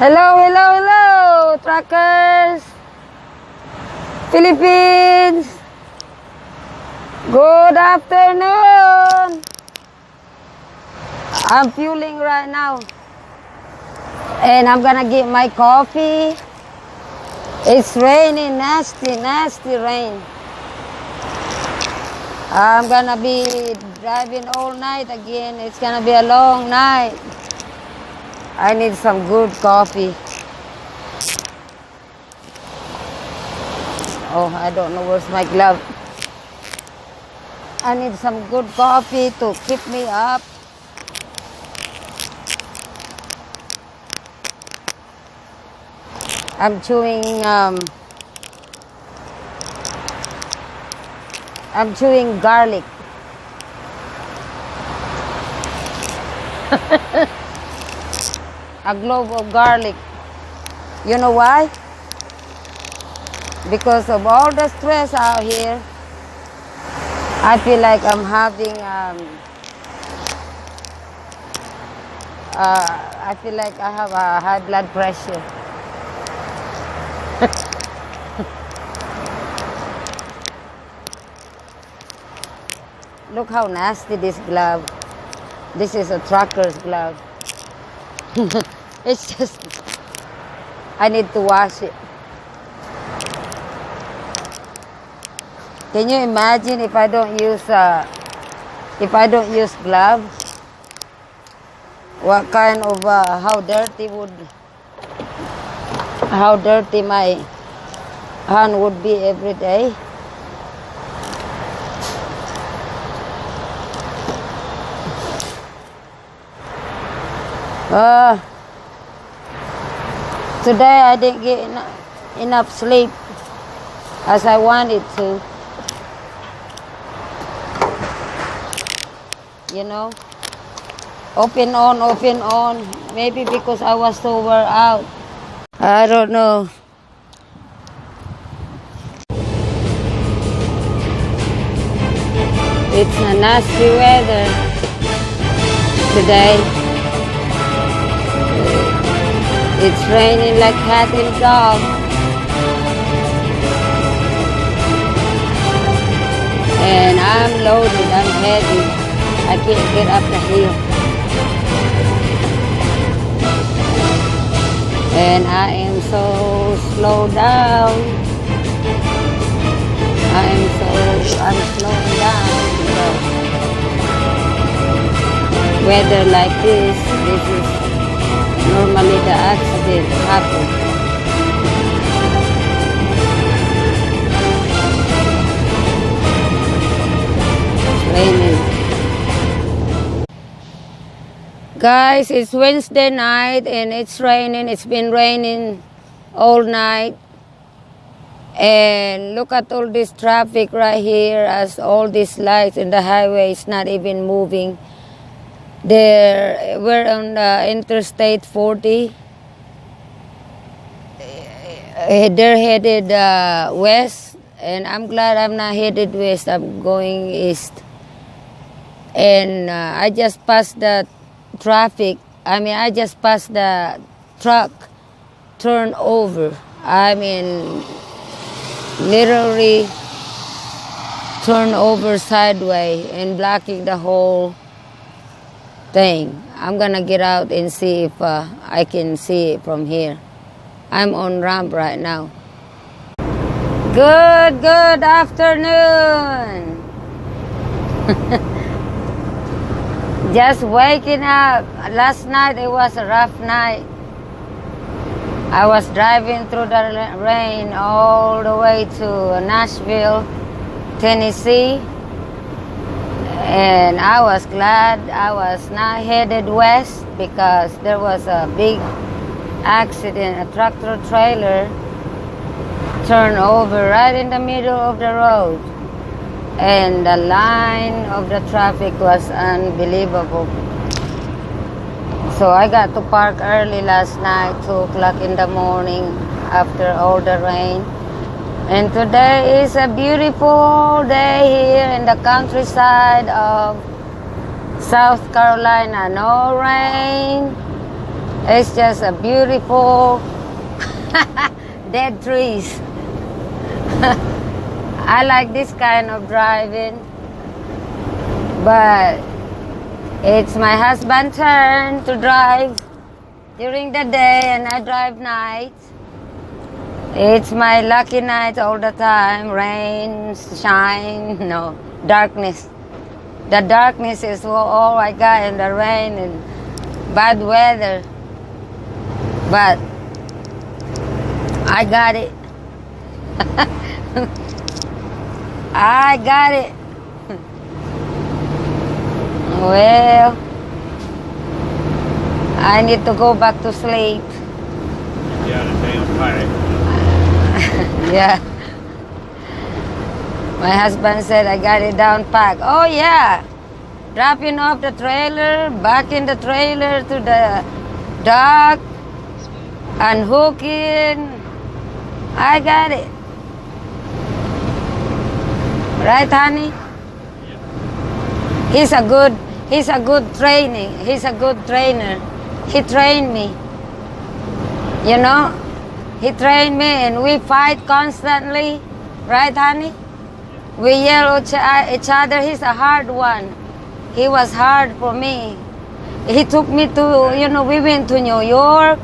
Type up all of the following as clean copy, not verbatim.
Hello, hello, hello, truckers, Philippines. Good afternoon. I'm fueling right now, and I'm gonna get my coffee. It's raining, nasty, nasty rain. I'm gonna be driving all night again. It's gonna be a long night. I need some good coffee. Oh, I don't know where's my glove. I need some good coffee to keep me up. I'm chewing garlic. A glove of garlic. You know why? Because of all the stress out here, I feel like I'm having I feel like I have a high blood pressure. Look how nasty this glove. This is a trucker's glove. It's just, I need to wash it. Can you imagine if I don't use gloves? What kind of how dirty my hand would be every day? Today I didn't get enough sleep as I wanted to. You know, open on. Maybe because I was so wore out. I don't know. It's a nasty weather today. It's raining like cat and dog. And I'm loaded, I'm heavy. I can't get up the hill. And I am so slowed down. I'm slowing down because weather like this is normally the accident happens. It's raining. Guys, it's Wednesday night and it's raining. It's been raining all night. And look at all this traffic right here as all these lights in the highway is not even moving. We're on Interstate 40. They're headed west, and I'm glad I'm not headed west. I'm going east. And I just passed the traffic. I just passed the truck turnover. Literally turn over sideways and blocking the whole thing. I'm gonna get out and see if I can see it from here. I'm on ramp right now. Good afternoon. Just waking up. Last night it was a rough night. I was driving through the rain all the way to Nashville, Tennessee. And I was glad I was not headed west because there was a big accident. A tractor trailer turned over right in the middle of the road. And the line of the traffic was unbelievable. So I got to park early last night, 2 o'clock in the morning after all the rain. And today is a beautiful day here in the countryside of South Carolina. No rain, It's just a beautiful dead trees. I like this kind of driving, but it's my husband's turn to drive during the day and I drive night. It's my lucky night all the time. Rain, shine, no, darkness. The darkness is all I got, and the rain and bad weather. But I got it. I got it. Well, I need to go back to sleep. Yeah, the damn party. Yeah. My husband said I got it down packed. Oh yeah. Dropping off the trailer, back in the trailer to the dock, unhooking. I got it. Right, honey? Yeah. He's a good training. He's a good trainer. He trained me. You know? He trained me and we fight constantly. Right, honey? We yell at each other. He's a hard one. He was hard for me. He took me to, we went to New York,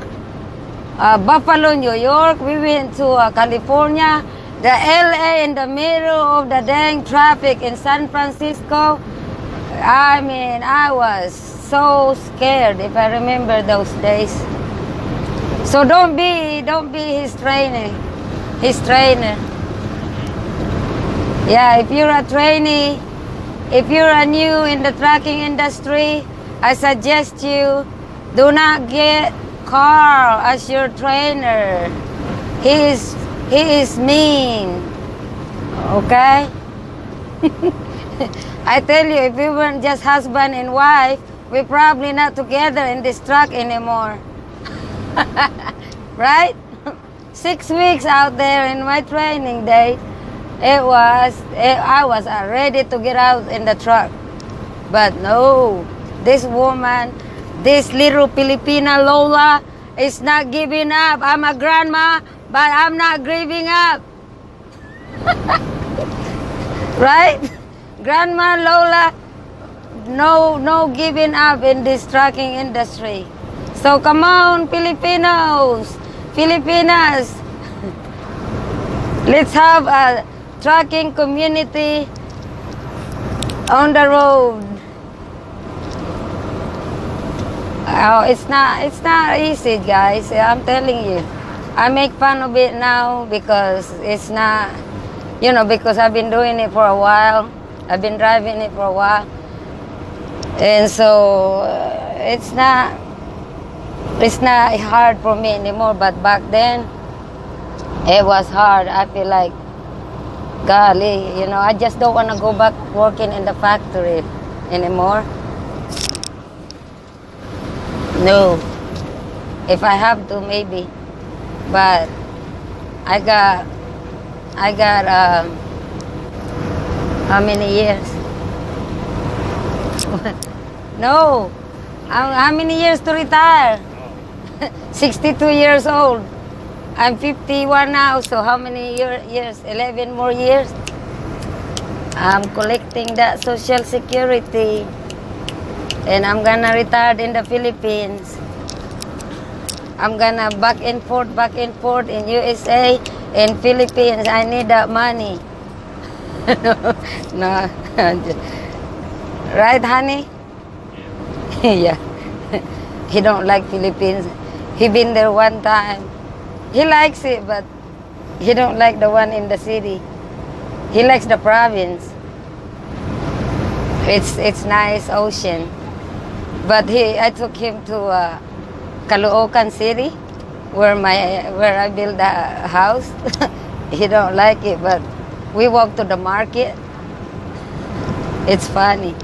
Buffalo, New York. We went to California. The LA in the middle of the dang traffic in San Francisco. I mean, I was so scared if I remember those days. So don't be his trainer. Yeah, if you're a trainee, if you're a new in the trucking industry, I suggest you do not get Carl as your trainer. He is mean. Okay? I tell you, if we weren't just husband and wife, we're probably not together in this truck anymore. Right? 6 weeks out there in my training day, I was ready to get out in the truck. But no, this woman, this little Filipina Lola is not giving up. I'm a grandma, but I'm not giving up. Right? Grandma Lola, no giving up in this trucking industry. So come on, Filipinos, Filipinas. Let's have a trucking community on the road. Oh, it's not easy, guys. I'm telling you. I make fun of it now because it's not, because I've been doing it for a while. I've been driving it for a while. And so it's not hard for me anymore, but back then it was hard. I feel like, golly, I just don't want to go back working in the factory anymore. No. If I have to, maybe. But I got how many years? No. How many years to retire? 62 years old. I'm 51 now, so how many years? 11 more years. I'm collecting that Social Security. And I'm gonna retire in the Philippines. I'm gonna back and forth in USA and Philippines. I need that money. No. Right, honey? Yeah. He don't like Philippines. He been there one time. He likes it, but he don't like the one in the city. He likes the province. It's nice ocean. But I took him to Caloocan City, where I built a house. He don't like it, but we walk to the market. It's funny.